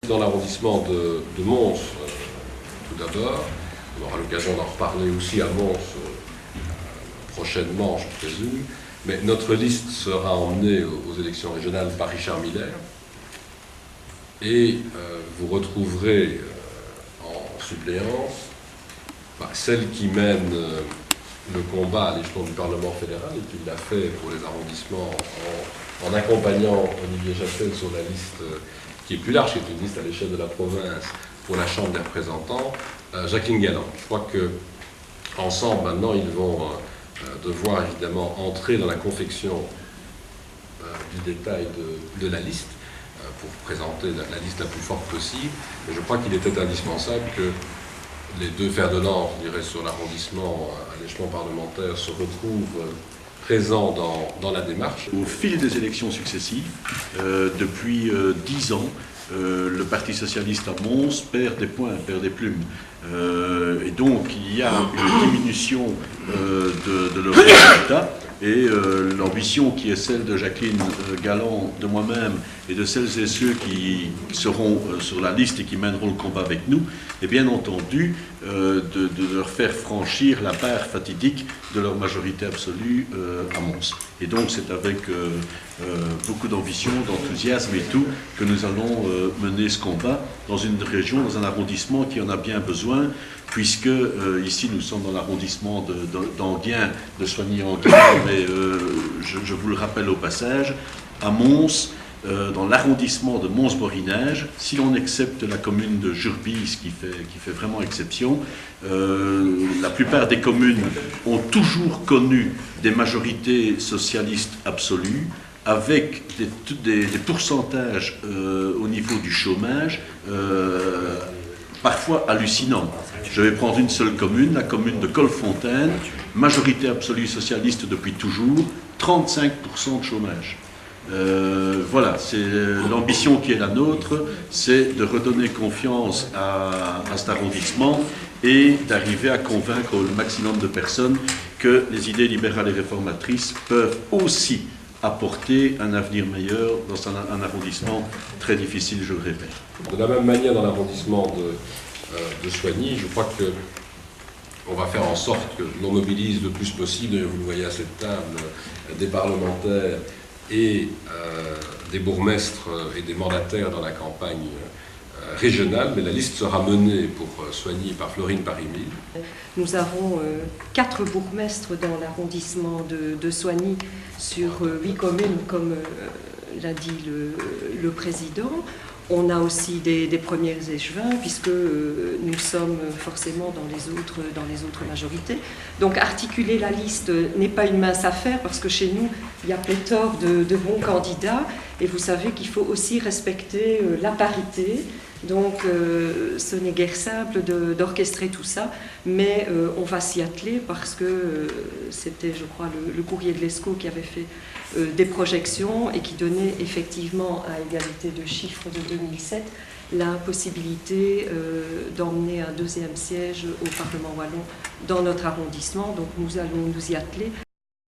Dans l'arrondissement de Mons, tout d'abord, on aura l'occasion d'en reparler aussi à Mons prochainement, je présume, mais notre liste sera emmenée aux élections régionales par Richard Miller, et vous retrouverez en suppléance celle qui mène le combat à l'échelon du Parlement fédéral, et qui l'a fait pour les arrondissements en accompagnant Olivier Jaffel sur la liste qui est plus large, qui est une liste à l'échelle de la province pour la Chambre des représentants, Jacqueline Galland. Je crois qu'ensemble, maintenant, ils vont devoir évidemment entrer dans la confection du détail de la liste pour présenter la liste la plus forte possible. Mais je crois qu'il était indispensable que les deux fers de lance, je dirais, sur l'arrondissement à l'échelon parlementaire se retrouvent présents dans la démarche. Au fil des élections successives, depuis 10 ans, le Parti socialiste à Mons perd des points, perd des plumes. Et donc il y a une diminution de leurs résultats. Et l'ambition qui est celle de Jacqueline Galland, de moi-même et de celles et ceux qui seront sur la liste et qui mèneront le combat avec nous, est bien entendu de leur faire franchir la barre fatidique de leur majorité absolue à Mons. Et donc c'est avec beaucoup d'ambition, d'enthousiasme et tout que nous allons mener ce combat dans une région, dans un arrondissement qui en a bien besoin, puisque ici nous sommes dans l'arrondissement d'Enghien, de Soigny-Enghien, mais je vous le rappelle au passage, à Mons, dans l'arrondissement de Mons-Borinage, si l'on accepte la commune de Jurbise qui fait vraiment exception, la plupart des communes ont toujours connu des majorités socialistes absolues, avec des pourcentages au niveau du chômage parfois hallucinants. Je vais prendre une seule commune, la commune de Colfontaine, majorité absolue socialiste depuis toujours, 35% de chômage. Voilà, c'est l'ambition qui est la nôtre, c'est de redonner confiance à cet arrondissement et d'arriver à convaincre le maximum de personnes que les idées libérales et réformatrices peuvent aussi apporter un avenir meilleur dans un arrondissement très difficile, je le répète. De la même manière, dans l'arrondissement de Soigny, je crois qu'on va faire en sorte que l'on mobilise le plus possible, et vous le voyez à cette table, des parlementaires et des bourgmestres et des mandataires dans la campagne régionale, mais la liste sera menée pour Soigny par Florine Paris-Mille. Nous avons 4 bourgmestres dans l'arrondissement de Soigny sur 8 communes, comme l'a dit le président. On a aussi des premiers échevins, puisque nous sommes forcément dans les autres majorités. Donc articuler la liste n'est pas une mince affaire, parce que chez nous, il y a pléthore de bons candidats, et vous savez qu'il faut aussi respecter la parité. Donc ce n'est guère simple d'orchestrer tout ça, mais on va s'y atteler, parce que c'était, je crois, le courrier de l'ESCO qui avait fait des projections et qui donnait effectivement, à égalité de chiffres de 2007, la possibilité d'emmener un 2e siège au Parlement wallon dans notre arrondissement. Donc nous allons nous y atteler.